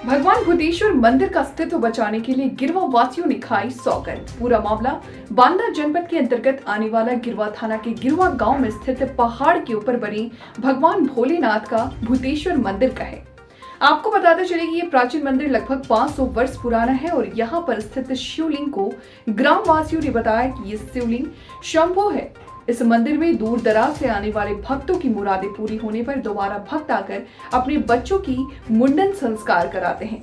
भगवान भूतेश्वर मंदिर का अस्तित्व बचाने के लिए गिरवा वासियों ने खाई सौगंध। पूरा मामला बांदा जनपद के अंतर्गत आने वाला गिरवा थाना के गिरवा गांव में स्थित पहाड़ के ऊपर बनी भगवान भोलेनाथ का भूतेश्वर मंदिर का है। आपको बताते चले कि ये प्राचीन मंदिर लगभग 500 वर्ष पुराना है और यहाँ पर स्थित शिवलिंग को ग्राम वासियों ने बताया कि ये शिवलिंग शंभो है। इस मंदिर में दूर दराज से आने वाले भक्तों की मुरादें पूरी होने पर दोबारा भक्त आकर अपने बच्चों की मुंडन संस्कार कराते हैं।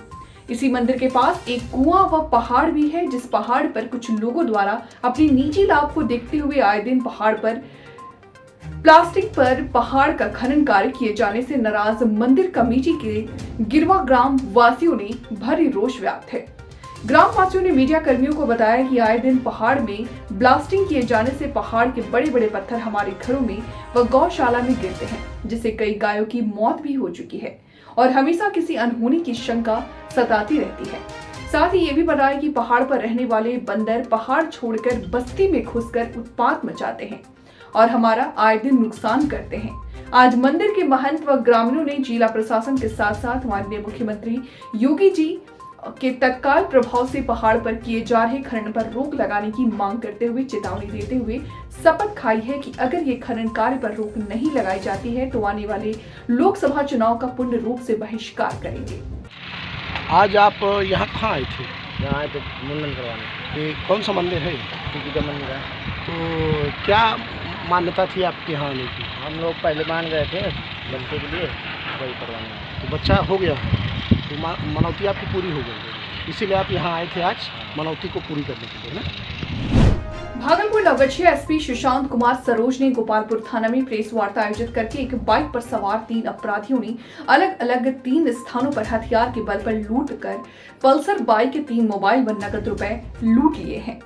इसी मंदिर के पास एक कुआं व पहाड़ भी है, जिस पहाड़ पर कुछ लोगों द्वारा अपनी निजी लाभ को देखते हुए आए दिन पहाड़ पर प्लास्टिक पर पहाड़ का खनन कार्य किए जाने से नाराज मंदिर कमेटी के गिरवा ग्राम वासियों ने भरी रोष व्यक्त है। ग्राम वासियों ने मीडिया कर्मियों को बताया कि आए दिन पहाड़ में ब्लास्टिंग किए जाने से पहाड़ के बड़े बड़े पत्थर हमारे घरों में व गौशाला में गिरते हैं, जिससे कई गायों की मौत भी हो चुकी है और हमेशा किसी अनहोनी की शंका सताती रहती है। साथ ही ये भी बताया कि पहाड़ पर रहने वाले बंदर पहाड़ छोड़कर बस्ती में घुसकर उत्पात मचाते हैं और हमारा आए दिन नुकसान करते हैं। आज मंदिर के महंत व ग्रामीणों ने जिला प्रशासन के साथ साथ माननीय मुख्यमंत्री योगी जी के तत्काल प्रभाव से पहाड़ पर किए जा रहे खनन पर रोक लगाने की मांग करते हुए चेतावनी देते हुए शपथ खाई है कि अगर ये खनन कार्य पर रोक नहीं लगाई जाती है तो आने वाले लोकसभा चुनाव का पूर्ण रूप से बहिष्कार करेंगे। आज आप यहाँ कहाँ आए थे? यहाँ आए थे मुंडन करवाने। ये कौन सा मंदिर है? शिव का मंदिर है। तो क्या मान्यता थी आपके यहाँ आने की? हम लोग पहले मान गए थे बच्चे के लिए, वही करवाने। तो बच्चा हो गया, तो मनौती आपकी पूरी हो गई, इसीलिए आप यहाँ आए थे आज मनौती को पूरी करने के लिए ना। भागलपुर नवगछिया एसपी सुशांत कुमार सरोज ने गोपालपुर थाना में प्रेस वार्ता आयोजित करके एक बाइक पर सवार 3 अपराधियों ने अलग अलग 3 स्थानों पर हथियार के बल पर लूट कर पल्सर बाइक के 3 मोबाइल व नकद रुपए लूट लिए हैं।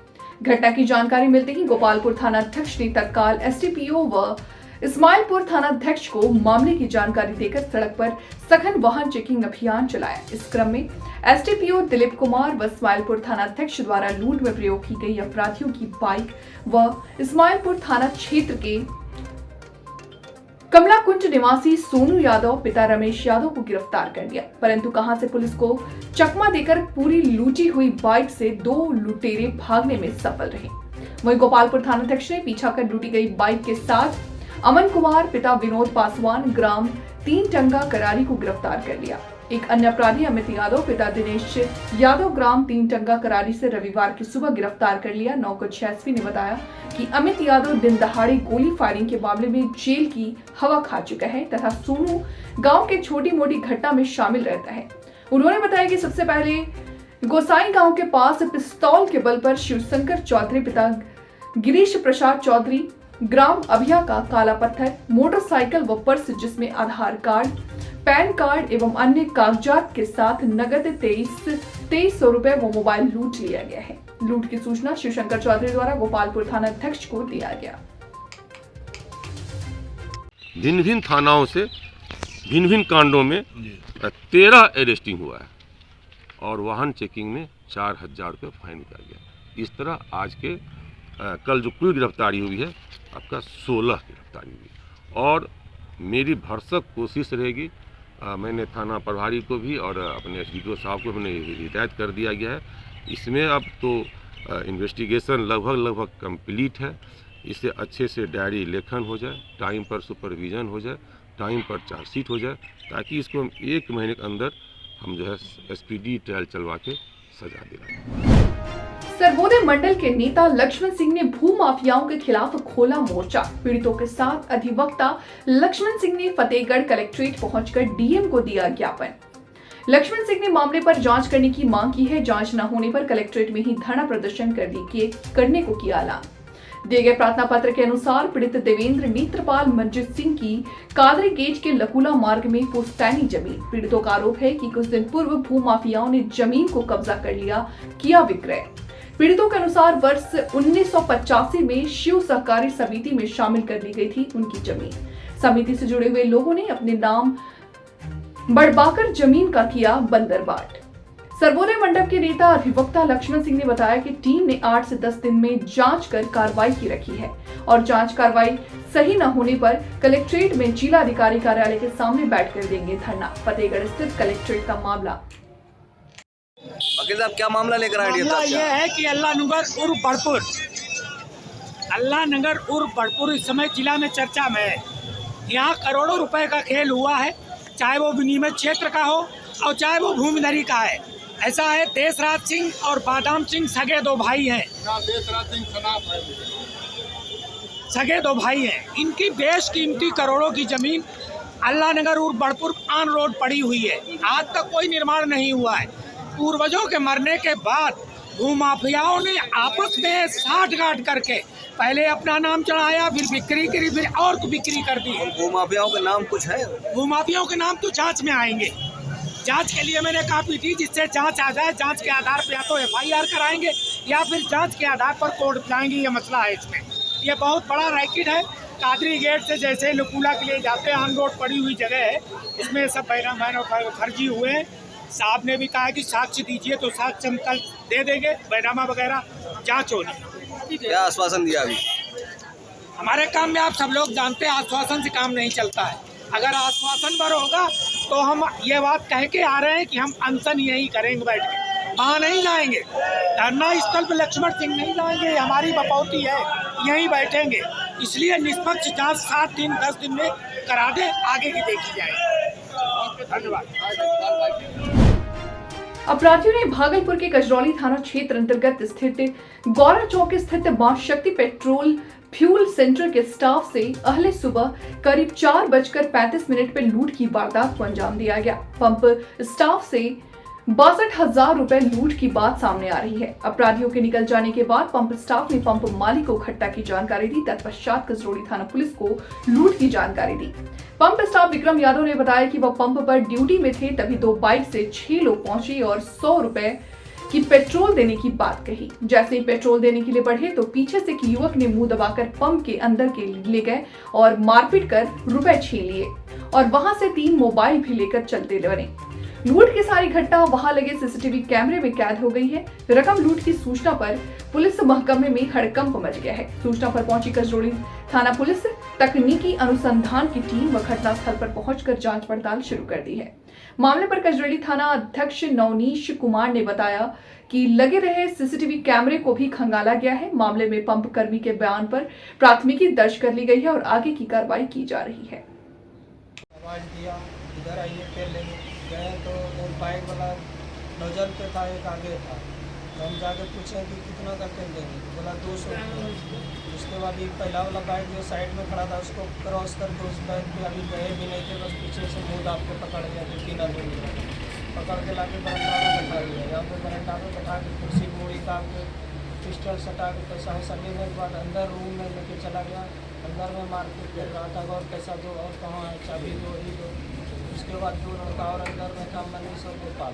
घटना की जानकारी मिलते ही गोपालपुर थाना अध्यक्ष ने तत्काल एसडीपीओ व इस्माइलपुर थाना अध्यक्ष को मामले की जानकारी देकर सड़क पर सघन वाहन चेकिंग अभियान चलाया। इस क्रम में एसडीपीओ दिलीप कुमार व इस्माइलपुर थाना अध्यक्ष द्वारा लूट में प्रयोग की गई अपराधियों की बाइक व इस्माइलपुर थाना क्षेत्र के कमलाकुंज निवासी सोनू यादव पिता रमेश यादव को गिरफ्तार कर लिया, परंतु कहां से पुलिस को चकमा देकर पूरी लूटी हुई बाइक से 2 लुटेरे भागने में सफल रहे। वहीं गोपालपुर थाना अध्यक्ष ने पीछा कर लूटी गई बाइक के साथ अमन कुमार पिता विनोद पासवान ग्राम 3 टंगा करारी को गिरफ्तार कर लिया। एक अन्य अपराधी अमित यादव पिता दिनेश यादव ग्राम 3 टंगा करारी से रविवार की सुबह गिरफ्तार कर लिया। नौकच एसपी ने बताया कि अमित यादव दिन दहाड़े गोली फायरिंग के मामले में जेल की हवा खा चुका है तथा सोनू गांव के छोटी मोटी घटना में शामिल रहता है। उन्होंने बताया कि सबसे पहले गोसाई गांव के पास पिस्तौल के बल पर शिवशंकर चौधरी पिता गिरीश प्रसाद चौधरी ग्राम अभिया का काला पत्थर, मोटरसाइकिल व पर्स जिसमें आधार कार्ड, पैन कार्ड एवं अन्य कागजात के साथ नगद 2300 रुपए व मोबाइल लूट लिया गया है। लूट की सूचना शिवशंकर चौधरी द्वारा गोपालपुर थाना अध्यक्ष को दिया गया। भिन्न भिन्न थानाओं से भिन्न भिन्न कांडों में 13 अरेस्टिंग हुआ है और वाहन चेकिंग में 4000 रुपये फाइन किया गया। इस तरह आज के कल जो कुल गिरफ्तारी हुई है आपका 16 गिरफ्तारी हुई और मेरी भरसक कोशिश रहेगी। मैंने थाना प्रभारी को भी और अपने एसडीपीओ साहब को मैंने हिदायत कर दिया गया है। इसमें अब तो इन्वेस्टिगेशन लगभग कंप्लीट है। इससे अच्छे से डायरी लेखन हो जाए, टाइम पर सुपरविज़न हो जाए, टाइम पर चार्जशीट हो जाए, ताकि इसको हम 1 महीने के अंदर हम जो है एसपीडी ट्रायल चलवा के सजा दिलाएं। सर्वोदय मंडल के नेता लक्ष्मण सिंह ने भू माफियाओं के खिलाफ खोला मोर्चा। पीड़ितों के साथ अधिवक्ता लक्ष्मण सिंह ने फतेहगढ़ कलेक्ट्रेट पहुंचकर डीएम को दिया ज्ञापन। लक्ष्मण सिंह ने मामले पर जांच करने की मांग की है। जांच न होने पर कलेक्ट्रेट में ही धरना प्रदर्शन करने को किया ऐलान। दिए गए प्रार्थना पत्र के अनुसार पीड़ित देवेंद्र नेत्रपाल मंजित सिंह की कादरी गेट के लकुला मार्ग में पुश्तैनी जमीन। पीड़ितों का आरोप है कि कुछ दिन पूर्व भूमाफियाओं ने जमीन को कब्जा कर लिया, किया विक्रय। पीड़ितों के अनुसार वर्ष 1985 में शिव सहकारी समिति में शामिल कर ली गई थी उनकी जमीन। समिति से जुड़े हुए लोगों ने अपने नाम बढ़वाकर जमीन का किया बंदरबाट। सर्वोदय मंडप के नेता अधिवक्ता लक्ष्मण सिंह ने बताया कि टीम ने 8 से 10 दिन में जांच कर कार्रवाई की रखी है और जांच कार्रवाई सही न होने पर कलेक्ट्रेट में जिला अधिकारी कार्यालय के सामने बैठकर देंगे धरना। फतेहगढ़ स्थित कलेक्ट्रेट का मामला। वकील साहब क्या मामला लेकर आए? मामला ये है कि अल्लाह नगर उर्फ बड़पुर इस समय जिला में चर्चा में है। यहाँ करोड़ों रुपए का खेल हुआ है, चाहे वो विनिमय क्षेत्र का हो और चाहे वो भूमिधरी का है। ऐसा है, देशराज सिंह और बादाम सिंह सगे दो भाई हैं। सगे दो भाई हैं। इनकी बेशकीमती करोड़ों की जमीन अल्लाह नगर उर्फ बड़पुर आन रोड पड़ी हुई है। आज तक कोई निर्माण नहीं हुआ है। पूर्वजों के मरने के बाद भूमाफियाओं ने आपस में साठ-गांठ करके पहले अपना नाम चढ़ाया, फिर बिक्री करी, फिर और बिक्री कर दी। भूमाफियाओं के नाम कुछ है? भूमाफियाओं के नाम तो जांच में आएंगे। जांच के लिए मैंने कापी दी, जिससे जांच आ जाए। जांच के आधार पर या तो FIR कराएंगे या फिर जांच के आधार पर कोर्ट जाएंगे। ये मसला है इसमें। ये बहुत बड़ा रैकेट है। कादरी गेट से जैसे लकुला के लिए जाते हैं, ऑन रोड पड़ी हुई जगह है, इसमें सब बैनामा फर्जी हुए हैं। साहब ने भी कहा कि साक्ष्य दीजिए, तो साक्ष्य हम कल दे देंगे। बैनामा वगैरह जांच होनी। क्या आश्वासन दिया अभी? हमारे काम में आप सब लोग जानते हैं, आश्वासन से काम नहीं चलता है। अगर आश्वासन पर होगा तो हम ये बात कह के आ रहे हैं कि हम अनशन यही करेंगे बैठ के, वहाँ नहीं जाएंगे। धरना स्थल पर लक्ष्मण सिंह नहीं जाएंगे, हमारी बपौती है, यहीं बैठेंगे। इसलिए निष्पक्ष जांच 7 दिन 10 दिन में करा दें, आगे की देखी जाए। धन्यवाद। अपराधियों ने भागलपुर के कजरौली थाना क्षेत्र अंतर्गत स्थित गौरा चौक स्थित मां शक्ति पेट्रोल फ्यूल सेंटर के स्टाफ से अहले सुबह करीब 4:35 पर लूट की वारदात को अंजाम दिया गया। पंप स्टाफ से 62,000 रुपए लूट की बात सामने आ रही है। अपराधियों के निकल जाने के बाद पंप स्टाफ ने पंप मालिक को घटना की जानकारी दी। तत्पश्चात कसरौली थाना पुलिस को लूट की जानकारी दी। पंप स्टाफ विक्रम यादव ने बताया कि वह पंप पर ड्यूटी में थे, तभी 2 बाइक से 6 लोग पहुंचे और 100 रुपए की पेट्रोल देने की बात कही। जैसे ही पेट्रोल देने के लिए बढ़े तो पीछे से एक युवक ने मुंह दबाकर पंप के अंदर के ले गए और मारपीट कर रुपए छीन लिए और वहां से 3 मोबाइल भी लेकर चलते बने। लूट की सारी घटना वहां लगे सीसीटीवी कैमरे में कैद हो गई है। रकम लूट की सूचना पर पुलिस महकमे में हड़कंप मच गया है। सूचना पर पहुंची कसरौली थाना पुलिस तकनीकी अनुसंधान की टीम व घटनास्थल पर पहुंचकर जांच पड़ताल शुरू कर दी है। मामले पर कसरौली थाना अध्यक्ष नवनीश कुमार ने बताया कि लगे रहे सीसीटीवी कैमरे को भी खंगाला गया है। मामले में पंप कर्मी के बयान पर प्राथमिकी दर्ज कर ली गई है और आगे की कार्रवाई की जा रही है। आवाज दिया, इधर आइए, तेल लेने गए तो एक बाइक वाला नोजल पे था, एक आगे था। तो हम जाके पूछे कि कितना का तेल देंगे, तो बोला 200 रुपये। उसके बाद एक पहला वाला बाइक जो साइड में खड़ा था उसको क्रॉस करके उस बाइक पे अभी गए भी नहीं थे, बस पीछे से मुँह दाब के पकड़ लिया, 2-3 आदमी पकड़ के लाके बरंडा में बैठा दिया। यहाँ पे बरंडा में बैठा के कुर्सी मूड़ी काट के पिस्टल सटा के पैसा वैसा लेने के बाद अंदर रूम में लेके चला गया। अंदर में मारपीट कर रहा था, और पैसा दो, और कहाँ है, चाबी दो, ही दो। उसके बाद 2 लड़का और अंदर में था, मनीष और गोपाल।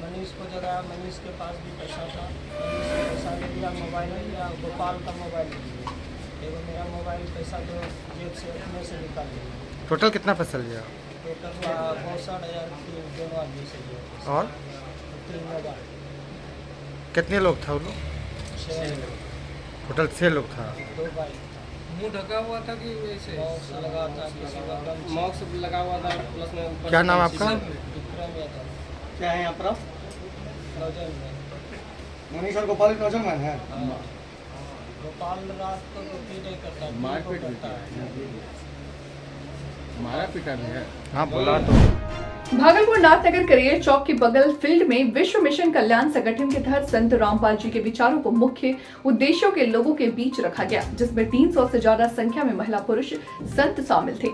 मनीष को जगाया, मनीष के पास भी पैसा था, मनीष ने पैसा ले लिया, मोबाइल ले लिया, गोपाल का मोबाइल ले लिया। एगो मेरा मोबाइल पैसा जो जेब से अपने से निकाल लिया। टोटल कितना पैसा लिया? टोटल 62,000 दोनों आदमी से लिया। और 3,000। कितने लोग था वो लोग? 6 लोग। टोटल 6 लोग था। 2 बाइक था। मुंह ढका हुआ था कि वैसे बॉक्स लगा था, किसी का गमछी। मास्क लगा हुआ था, प्लस में क्या नाम आपका? विक्रम यादव। क्या है यहाँ पर? नौजन में। मनीष और गोपाल नौजन में है। हाँ। गोपाल रात को तो पीटे करता है, मारपीट करता है। हाँ बोला तो। भागलपुर नाथनगर करियर चौक के बगल फील्ड में विश्व मिशन कल्याण संगठन के तहत संत रामपाल जी के विचारों को मुख्य उद्देश्यों के लोगों के बीच रखा गया, जिसमें 300 से ज्यादा संख्या में महिला पुरुष संत शामिल थे।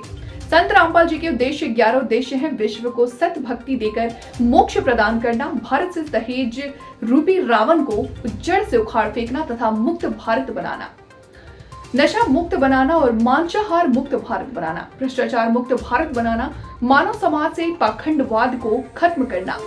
संत रामपाल जी के उद्देश्य 11 उद्देश्य हैं। विश्व को सत भक्ति देकर मोक्ष प्रदान करना, भारत से दहेज रूपी रावण को जड़ से उखाड़ फेंकना तथा मुक्त भारत बनाना, नशा मुक्त बनाना और मांसाहार मुक्त भारत बनाना, भ्रष्टाचार मुक्त भारत बनाना, मानव समाज से पाखंडवाद को खत्म करना,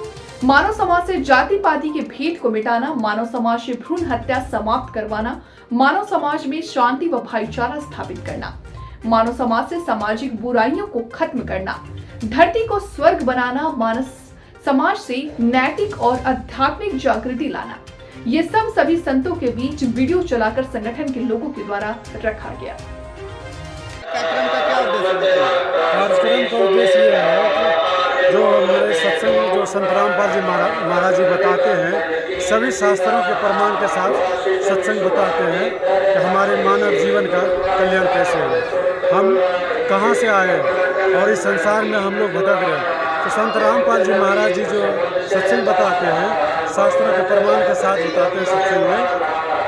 मानव समाज से जाति पाति के भेद को मिटाना, मानव समाज से भ्रूण हत्या समाप्त करवाना, मानव समाज में शांति व भाईचारा स्थापित करना, मानव समाज से सामाजिक बुराइयों को खत्म करना, धरती को स्वर्ग बनाना, मानव समाज से नैतिक और आध्यात्मिक जागृति लाना। ये सब सभी संतों के बीच वीडियो चलाकर संगठन के लोगों के द्वारा रखा गया। कार्यक्रम का उद्देश्य ये है कि जो मेरे सत्संग में जो संत रामपाल जी महाराज जी बताते हैं, सभी शास्त्रों के प्रमाण के साथ सत्संग बताते हैं कि हमारे मानव जीवन का कल्याण कैसे हो, हम कहाँ से आए और इस संसार में हम लोग भटक रहे हैं। तो संत रामपाल जी महाराज जी जो सत्संग बताते हैं, शास्त्रों के प्रमाण के साथ बताते हैं, सत्संग में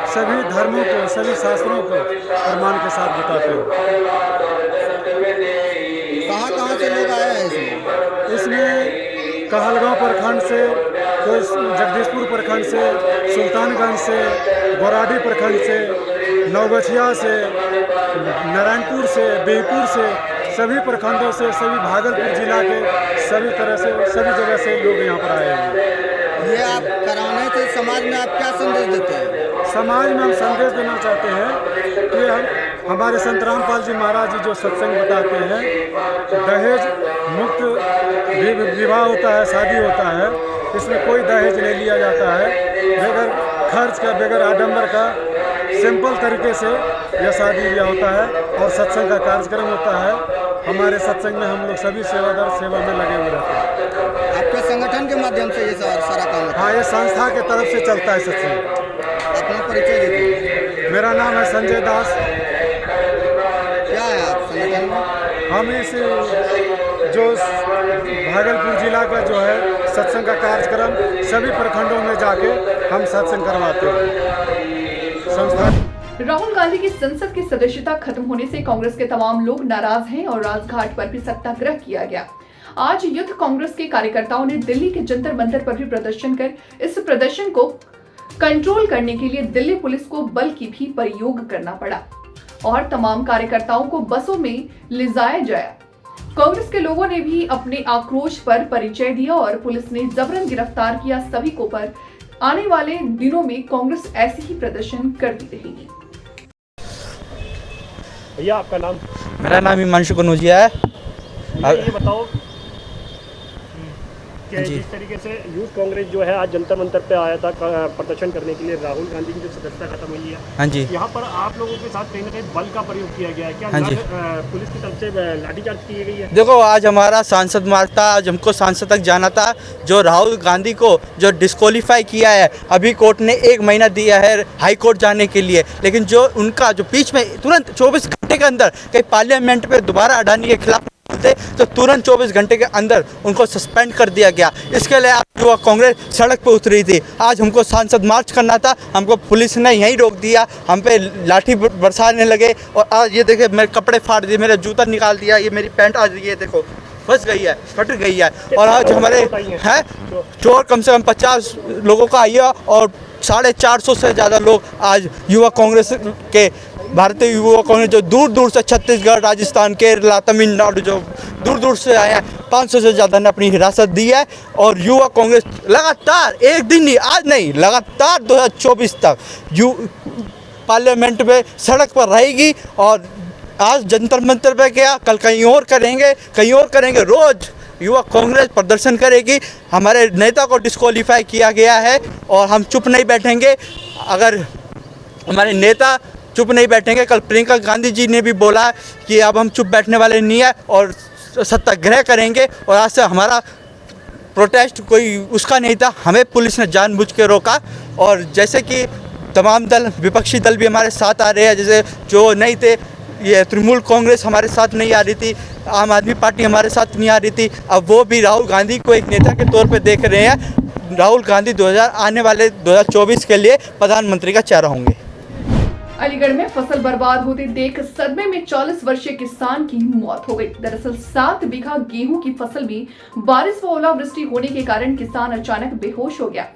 सभी धर्मों को, सभी शास्त्रों को प्रमाण के साथ बताते हैं। कहाँ से लोग आए हैं इसमें कहलगांव प्रखंड से, कोई जगदीशपुर प्रखंड से, सुल्तानगंज से, बोराडी प्रखंड से, नवगछिया से, नारायणपुर से, बिहपुर से, सभी प्रखंडों से, सभी भागलपुर जिला के सभी तरह से, सभी जगह से लोग यहाँ पर आए हैं। ये आप कराने से समाज में आप क्या संदेश देते हैं? समाज में हम संदेश देना चाहते हैं कि हमारे संत रामपाल जी महाराज जी जो सत्संग बताते हैं, दहेज मुक्त विवाह होता है, शादी होता है, इसमें कोई दहेज नहीं लिया जाता है, बगैर खर्च का, बगैर आडंबर का, सिंपल तरीके से यह शादी ब्याह होता है और सत्संग का कार्यक्रम होता है। हमारे सत्संग में हम लोग सभी सेवादार सेवा में लगे हुए रहते हैं। आपके संगठन के माध्यम से ये सारा काम होता है? हाँ, ये संस्था के तरफ से चलता है सत्संग। अपना परिचय दीजिए। मेरा नाम है संजय दास। क्या है आप संगठन में? हम इस जो भागलपुर जिला का जो है सत्संग का कार्यक्रम सभी प्रखंडों में जाके हम सत्संग करवाते हैं। संस्था राहुल गांधी की संसद की सदस्यता खत्म होने से कांग्रेस के तमाम लोग नाराज हैं और राजघाट पर भी सत्याग्रह किया गया। आज युद्ध कांग्रेस के कार्यकर्ताओं ने दिल्ली के जंतर मंतर पर भी प्रदर्शन कर इस प्रदर्शन को कंट्रोल करने के लिए दिल्ली पुलिस को बल की भी प्रयोग करना पड़ा और तमाम कार्यकर्ताओं को बसों में ले जाया गया। कांग्रेस के लोगों ने भी अपने आक्रोश पर परिचय दिया और पुलिस ने जबरन गिरफ्तार किया सभी को। पर आने वाले दिनों में कांग्रेस ऐसे ही प्रदर्शन करती रहेगी। भैया आपका नाम? मेरा नाम हिमांशु कनौजिया है। ये बताओ कि जिस तरीके से यूथ कांग्रेस जो है आज जंतर मंतर पे आया था प्रदर्शन करने के लिए, राहुल गांधी की जो सदस्यता खत्म हुई है, हाँ जी, यहाँ पर आप लोगों के साथ कहीं ना कहीं बल का प्रयोग किया गया है क्या? हाँ जी, पुलिस की तरफ से लाठीचार्ज की गई है? देखो, आज हमारा सांसद मार्च था, आज हमको सांसद तक जाना था। जो राहुल गांधी को जो डिस्क्वालीफाई किया है, अभी कोर्ट ने 1 महीना दिया है हाई कोर्ट जाने के लिए, लेकिन जो उनका जो बीच में तुरंत 24 घंटे के अंदर कहीं पार्लियामेंट पे दोबारा अडानी के खिलाफ तो तुरंत 24 घंटे के अंदर उनको सस्पेंड कर दिया गया। इसके लिए आज युवा कांग्रेस सड़क पर उतरी थी। आज हमको सांसद मार्च करना था, हमको पुलिस ने यहीं रोक दिया, हम पे लाठी बरसाने लगे और आज ये देखिए मेरे कपड़े फाड़ दिए, मेरा जूता निकाल दिया, ये मेरी पैंट आज ये देखो फंस गई है, फट गई है। और आज हमारे हैं चोर कम से कम 50 लोगों का आइए और 450 से ज़्यादा लोग आज युवा कांग्रेस के, भारतीय युवा कांग्रेस जो दूर दूर से छत्तीसगढ़, राजस्थान, केरला, तमिलनाडु जो दूर दूर से आए हैं, 500 से ज़्यादा ने अपनी हिरासत दी है। और युवा कांग्रेस लगातार, एक दिन नहीं, आज नहीं, लगातार 2024 तक पार्लियामेंट में सड़क पर रहेगी। और आज जंतर मंतर पे क्या, कल कहीं और करेंगे, कहीं और करेंगे, रोज़ युवा कांग्रेस प्रदर्शन करेगी। हमारे नेता को डिस्क्वालीफाई किया गया है और हम चुप नहीं बैठेंगे। अगर हमारे नेता चुप नहीं बैठेंगे, कल प्रियंका गांधी जी ने भी बोला कि अब हम चुप बैठने वाले नहीं है और सत्याग्रह करेंगे। और आज से हमारा प्रोटेस्ट कोई उसका नहीं था, हमें पुलिस ने जानबूझ के रोका। और जैसे कि तमाम दल, विपक्षी दल भी हमारे साथ आ रहे हैं, जैसे जो नहीं थे ये तृणमूल कांग्रेस हमारे साथ नहीं आ रही थी, आम आदमी पार्टी हमारे साथ नहीं आ रही थी, अब वो भी राहुल गांधी को एक नेता के तौर पे देख रहे हैं। राहुल गांधी आने वाले 2024 के लिए प्रधानमंत्री का चेहरा होंगे। अलीगढ़ में फसल बर्बाद होते देख सदमे में 40 वर्षीय किसान की मौत हो गई। दरअसल 7 बीघा गेहूं की फसल में बारिश व ओलावृष्टि होने के कारण किसान अचानक बेहोश हो गया।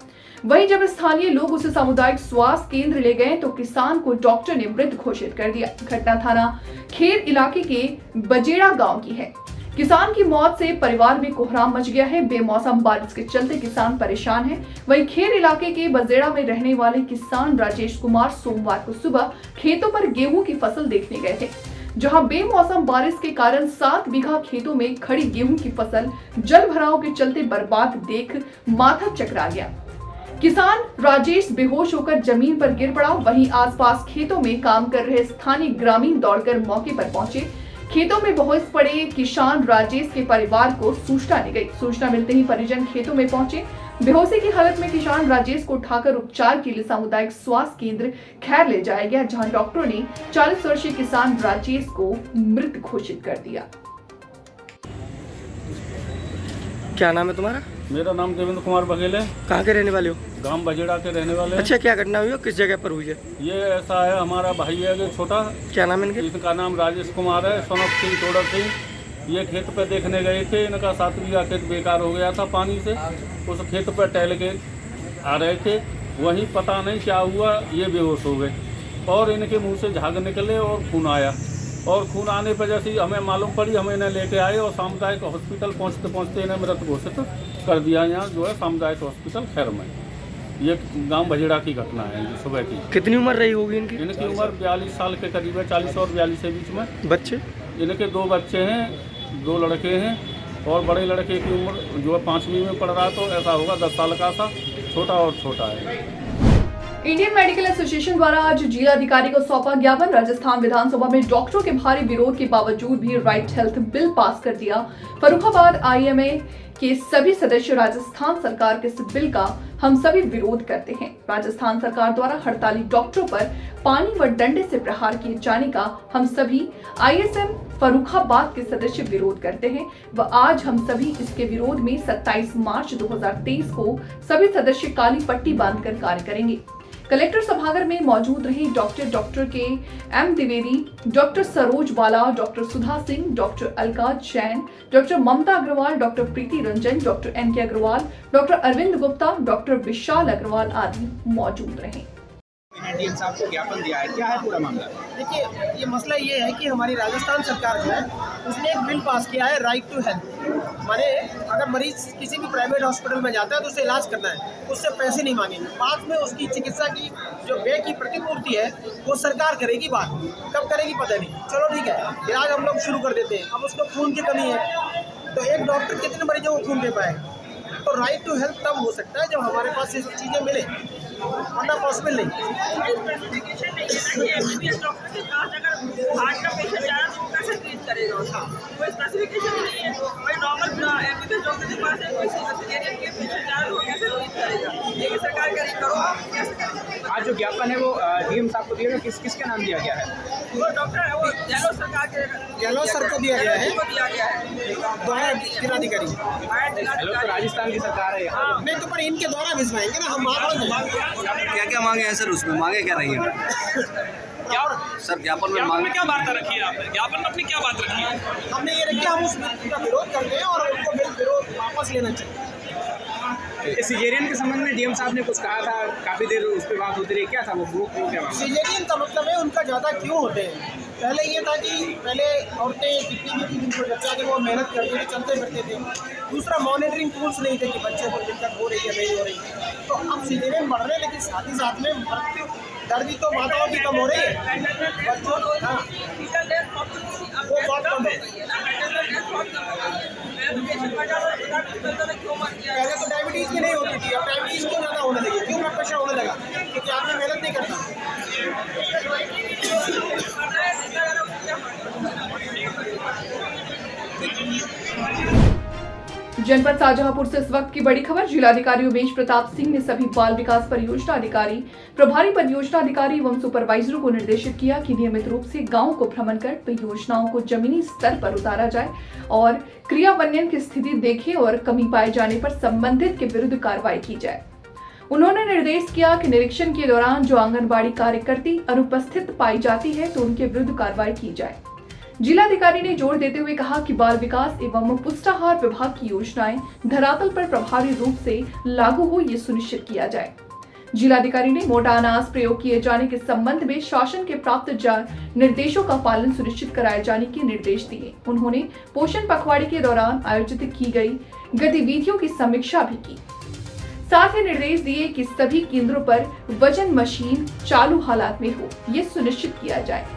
वहीं जब स्थानीय लोग उसे सामुदायिक स्वास्थ्य केंद्र ले गए तो किसान को डॉक्टर ने मृत घोषित कर दिया। घटना थाना खेर इलाके के बजेड़ा गांव की है। किसान की मौत से परिवार में कोहराम मच गया है। बेमौसम बारिश के चलते किसान परेशान हैं। वहीं खेर इलाके के बजेड़ा में रहने वाले किसान राजेश कुमार सोमवार को सुबह खेतों पर गेहूं की फसल देखने गए थे, जहां बेमौसम बारिश के कारण 7 बीघा खेतों में खड़ी गेहूं की फसल जल भराव के चलते बर्बाद देख माथा चकरा गया। किसान राजेश बेहोश होकर जमीन पर गिर पड़ा। वहीं आसपास खेतों में काम कर रहे स्थानीय ग्रामीण दौड़कर मौके पर पहुंचे। खेतों में बेहोश पड़े किसान राजेश के परिवार को सूचना दी गई। सूचना मिलते ही परिजन खेतों में पहुंचे। बेहोशी की हालत में किसान राजेश को उठाकर उपचार के लिए सामुदायिक स्वास्थ्य केंद्र खैर ले जाया गया, जहां डॉक्टरों ने 40 वर्षीय किसान राजेश को मृत घोषित कर दिया। क्या नाम है तुम्हारा? मेरा नाम देवेंद्र कुमार बघेल है। कहाँ के रहने वाले हो? गांव बजेड़ा के रहने वाले हैं। अच्छा, क्या घटना हुई है, किस जगह पर हुई है? ये ऐसा है, हमारा भाई है जो छोटा, क्या नाम है इनके? इनका नाम राजेश कुमार है, सन ऑफ सिंह, तोड़र सिंह। ये खेत पे देखने गए थे। इनका 7 बीघा खेत बेकार हो गया था पानी से। उस खेत पर टहल के आ रहे थे, वहीं पता नहीं क्या हुआ, ये बेहोश हो गए और इनके मुंह से झाग निकले और खून आया। और खून आने पर जैसे हमें मालूम पड़ी, हम इन्हें लेके आए और सामुदायिक हॉस्पिटल पहुँचते पहुँचते इन्हें मृत घोषित कर दिया। यहाँ जो है सामुदायिक हॉस्पिटल खैर में। ये गांव बजेड़ा की घटना है, ये सुबह की। कितनी उम्र रही होगी इनकी? इनकी उम्र 42 साल के करीब है, 40 और 42 के बीच में। बच्चे? इनके 2 बच्चे हैं, 2 लड़के हैं और बड़े लड़के की उम्र जो है 5वीं में पढ़ रहा, तो ऐसा होगा 10 साल का सा, छोटा और छोटा है। इंडियन मेडिकल एसोसिएशन द्वारा आज जिलाधिकारी को सौंपा ज्ञापन। राजस्थान विधानसभा में डॉक्टरों के भारी विरोध के बावजूद भी राइट हेल्थ बिल पास कर दिया। फर्रुखाबाद आईएमए के सभी सदस्य राजस्थान सरकार के इस बिल का हम सभी विरोध करते हैं। राजस्थान सरकार द्वारा हड़ताली डॉक्टरों पर पानी व डंडे से प्रहार किए जाने का हम सभी आईएसएम फर्रुखाबाद के सदस्य विरोध करते हैं व आज हम सभी इसके विरोध में 27 मार्च 2023 को सभी सदस्य काली पट्टी बांधकर कार्य करेंगे। कलेक्टर सभागार में मौजूद रहे doctor K M Dwivedi, doctor Saroj Bala, doctor Sudha Singh, doctor Alka Jain, doctor Mamta Agarwal, doctor Preeti Ranjan, doctor NK Agarwal, doctor Arvind Gupta, doctor Vishal Agarwal आदि मौजूद रहे। डीएम साहब को ज्ञापन दिया है, क्या है पूरा मामला? देखिए, ये मसला ये है कि हमारी राजस्थान सरकार जो है उसने एक बिल पास किया है, राइट टू हेल्थ। माने अगर मरीज किसी भी प्राइवेट हॉस्पिटल में जाता है तो उसे इलाज करना है, उससे पैसे नहीं मांगेंगे। बाद में उसकी चिकित्सा की जो व्यय की प्रतिपूर्ति है वो सरकार करेगी। बात कब करेगी पता नहीं। चलो ठीक है, इलाज हम लोग शुरू कर देते हैं। अब उसको खून की कमी है तो एक डॉक्टर कितने मरीजों को खून दे पाएगा? तो राइट टू हेल्थ तब हो सकता है जब हमारे पास ये चीज़ें मिले, वरना पॉसिबल नहीं। आज जो ज्ञापन है वो डीएम साहब को दिया गया, किसके नाम दिया गया है? वो डॉक्टर है, वो गहलोत सरकार के, गहलोत सर को दिया गया है, द्वारा जिलाधिकारी। तो राजस्थान की सरकार है यहाँ। नहीं तो पर इनके द्वारा भिजवाएंगे ना हम। क्या क्या मांगे हैं सर उसमें? मांगे क्या रही है सर ज्ञापन में? मांगे क्या बात रखी है आपने? ज्ञापन में अपनी क्या बात रखी है? हमने ये रखी, हम उस बिल का विरोध करते हैं और उनको बिल विरोध वापस लेना चाहिए। सिजेरियन के संबंध में डीएम साहब ने कुछ कहा था, काफ़ी देर उस पर बात होती रही, क्या था वो क्या? सिजेरियन का मतलब है उनका ज़्यादा क्यों होते हैं। पहले ये था कि पहले औरतें जितनी भी जिनको बच्चा थे वो मेहनत करते थे, चलते फिरते थे। दूसरा, मॉनिटरिंग टूल्स नहीं थे कि बच्चे को दिक्कत हो रही है नहीं हो रही। तो अब सिजेरियन बढ़ रहे हैं, लेकिन साथ ही साथ में मृत्यु दर भी तो माताओं की कम हो रही है। हाँ, वो बहुत कम है। पहले तो डायबिटीज़ की नहीं होती थी, अब डायबिटीज़ क्यों ज़्यादा होने लगी? क्यों ब्लड प्रेशर होने लगा? क्योंकि आदमी मेहनत नहीं करता। जनपद शाहजहांपुर से इस वक्त की बड़ी खबर। जिलाधिकारी उमेश प्रताप सिंह ने सभी बाल विकास परियोजना अधिकारी, प्रभारी परियोजना अधिकारी एवं सुपरवाइजरों को निर्देशित किया कि नियमित रूप से गांव को भ्रमण कर परियोजनाओं को जमीनी स्तर पर उतारा जाए और क्रियान्वयन की स्थिति देखें और कमी पाए जाने पर संबंधित के विरुद्ध कार्रवाई की जाए। उन्होंने निर्देश किया कि निरीक्षण के दौरान जो आंगनबाड़ी कार्यकर्ती अनुपस्थित पाई जाती है तो उनके विरुद्ध कार्रवाई की जाए। जिलाधिकारी ने जोर देते हुए कहा कि बाल विकास एवं पुष्टाहार विभाग की योजनाएं धरातल पर प्रभावी रूप से लागू हो, ये सुनिश्चित किया जाए। जिलाधिकारी ने मोटा अनाज प्रयोग किए जाने के संबंध में शासन के प्राप्त निर्देशों का पालन सुनिश्चित कराए जाने के निर्देश दिए। उन्होंने पोषण पखवाड़े के दौरान आयोजित की गई गतिविधियों की समीक्षा भी की। साथ ही निर्देश दिए कि सभी केंद्रों पर वजन मशीन चालू हालात में हो, ये सुनिश्चित किया जाए।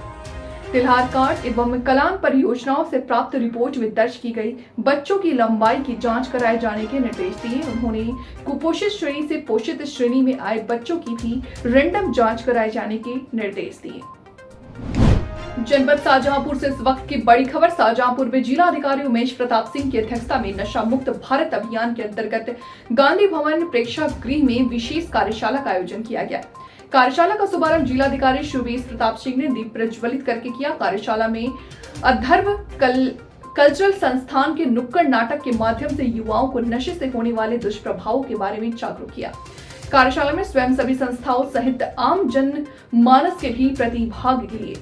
तिल्हार कांड एवं कलान परियोजनाओं से प्राप्त रिपोर्ट में दर्ज की गई बच्चों की लंबाई की जांच कराए जाने के निर्देश दिए। उन्होंने कुपोषित श्रेणी से पोषित श्रेणी में आए बच्चों की भी रैंडम जांच कराए जाने के निर्देश दिए। जनपद शाहजहांपुर से इस वक्त की बड़ी खबर। शाहजहांपुर में जिलाधिकारी उमेश प्रताप सिंह की अध्यक्षता में नशा मुक्त भारत अभियान के अंतर्गत गांधी भवन प्रेक्षागृह में विशेष कार्यशाला का आयोजन किया गया। कार्यशाला का शुभारंभ जिलाधिकारी उमेश प्रताप सिंह ने दीप प्रज्वलित करके किया। कार्यशाला में अधर्व कल्चरल संस्थान के नुक्कड़ नाटक के माध्यम से युवाओं को नशे से होने वाले दुष्प्रभावों के बारे में जागरूक किया। कार्यशाला में स्वयं सभी संस्थाओं सहित आम जन मानस के भी प्रतिभाग लिए।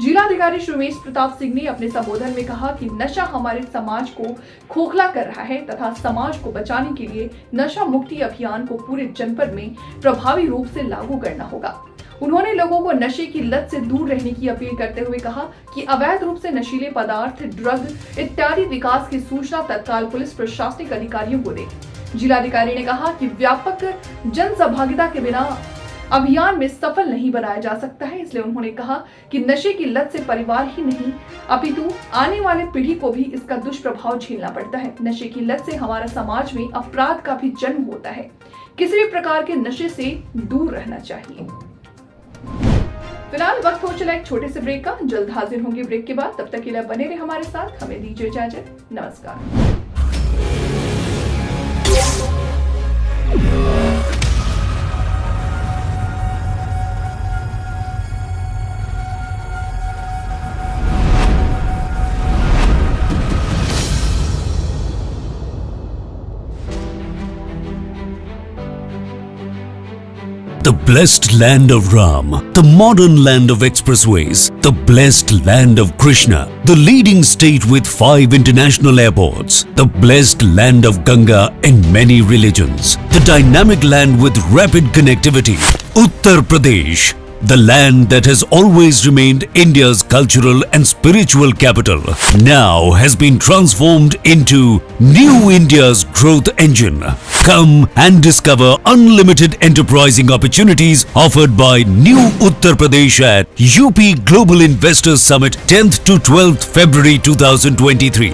जिलाधिकारी उमेश प्रताप सिंह ने अपने संबोधन में कहा कि नशा हमारे समाज को खोखला कर रहा है तथा समाज को बचाने के लिए नशा मुक्ति अभियान को पूरे जनपद में प्रभावी रूप से लागू करना होगा। उन्होंने लोगों को नशे की लत से दूर रहने की अपील करते हुए कहा कि अवैध रूप से नशीले पदार्थ, ड्रग इत्यादि विकास की सूचना तत्काल पुलिस प्रशासनिक अधिकारियों को दे। जिलाधिकारी ने कहा कि व्यापक जन सहभागिता के बिना अभियान में सफल नहीं बनाया जा सकता है, इसलिए उन्होंने कहा कि नशे की लत से परिवार ही नहीं अपितु आने वाले पीढ़ी को भी इसका दुष्प्रभाव झेलना पड़ता है। नशे की लत से हमारा समाज में अपराध का भी जन्म होता है। किसी भी प्रकार के नशे से दूर रहना चाहिए। फिलहाल वक्त हो चला एक छोटे से ब्रेक का। जल्द हाजिर होंगे ब्रेक के बाद। तब तक के लिए बने रहे हमारे साथ। हमें दीजिए इजाजत। नमस्कार। The blessed land of Ram, the modern land of expressways, the blessed land of Krishna, the leading state with 5 international airports, the blessed land of Ganga and many religions, the dynamic land with rapid connectivity, Uttar Pradesh, the land that has always remained India's cultural and spiritual capital, now has been transformed into New India's growth engine. Come and discover unlimited enterprising opportunities offered by New Uttar Pradesh at UP Global Investors Summit 10th to 12th February 2023.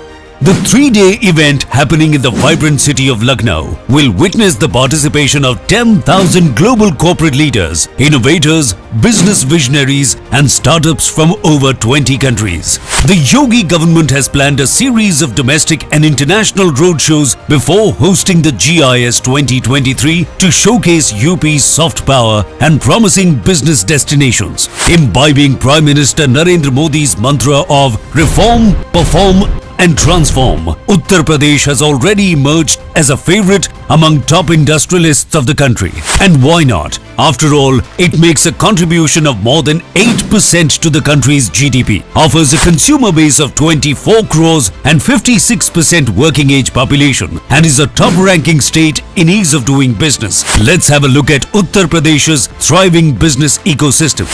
The 3-day event happening in the vibrant city of Lucknow will witness the participation of 10,000 global corporate leaders, innovators, business visionaries and startups from over 20 countries. The Yogi government has planned a series of domestic and international roadshows before hosting the GIS 2023 to showcase UP's soft power and promising business destinations, imbibing Prime Minister Narendra Modi's mantra of reform, perform and transform. Uttar Pradesh has already emerged as a favorite among top industrialists of the country. And why not? After all, it makes a contribution of more than 8% to the country's GDP, offers a consumer base of 24 crores and 56% working age population, and is a top-ranking state in ease of doing business. Let's have a look at Uttar Pradesh's thriving business ecosystem.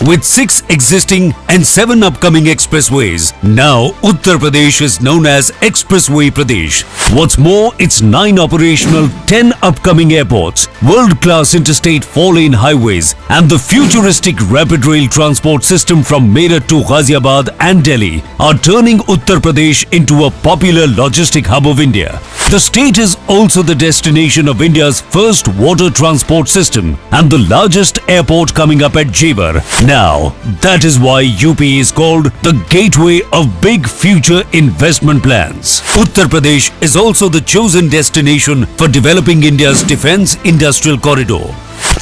With 6 existing and 7 upcoming expressways, now Uttar Pradesh is known as Expressway Pradesh. What's more, its 9 operational, 10 upcoming airports, world-class interstate 4-lane highways and the futuristic rapid rail transport system from Meerut to Ghaziabad and Delhi are turning Uttar Pradesh into a popular logistic hub of India. The state is also the destination of India's first water transport system and the largest airport coming up at Jewar, Now, that is why UP is called the gateway of big future investment plans. Uttar Pradesh is also the chosen destination for developing India's defense industrial corridor.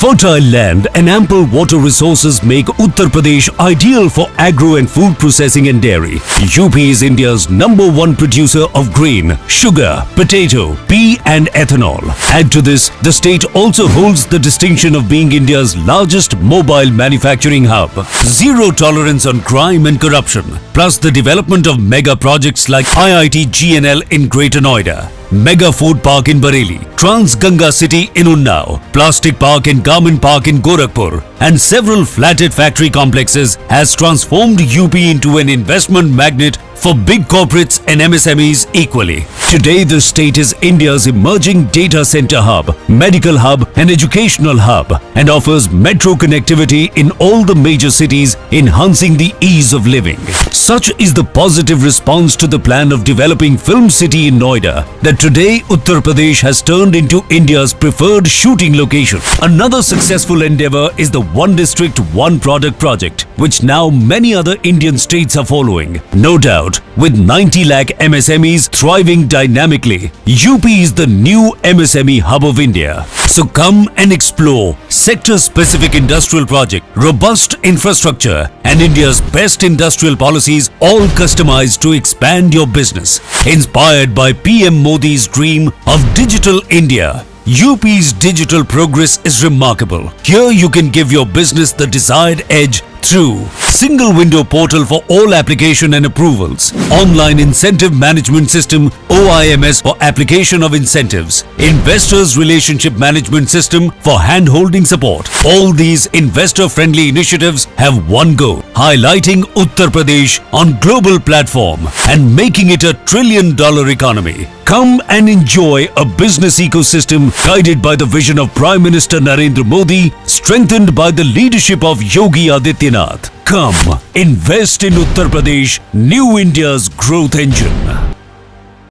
Fertile land and ample water resources make Uttar Pradesh ideal for agro and food processing and dairy. UP is India's #1 producer of grain, sugar, potato, pea and ethanol. Add to this, the state also holds the distinction of being India's largest mobile manufacturing hub. Zero tolerance on crime and corruption, plus the development of mega projects like IIT GNL in Greater Noida, Mega Food Park in Bareilly, Trans Ganga City in Unnao, Plastic Park and Garment Park in Gorakhpur, and several flatted factory complexes has transformed UP into an investment magnet for big corporates and MSMEs equally. Today, the state is India's emerging data center hub, medical hub, and educational hub, and offers metro connectivity in all the major cities, enhancing the ease of living. Such is the positive response to the plan of developing Film City in Noida that today Uttar Pradesh has turned into India's preferred shooting location. Another successful endeavor is the One District, One Product project, which now many other Indian states are following. No doubt, with 90 lakh MSMEs thriving dynamically, UP is the new MSME hub of India. So come and explore sector-specific industrial project, robust infrastructure, and India's best industrial policies, all customized to expand your business. Inspired by PM Modi's dream of Digital India, UP's digital progress is remarkable. Here you can give your business the desired edge through single window portal for all application and approvals, online incentive management system OIMS for application of incentives, investors relationship management system for hand-holding support. All these investor-friendly initiatives have one goal: highlighting Uttar Pradesh on global platform and making it a $1 trillion economy. Come and enjoy a business ecosystem guided by the vision of Prime Minister Narendra Modi, strengthened by the leadership of Yogi Adityanath. Come, invest in Uttar Pradesh, New India's growth engine.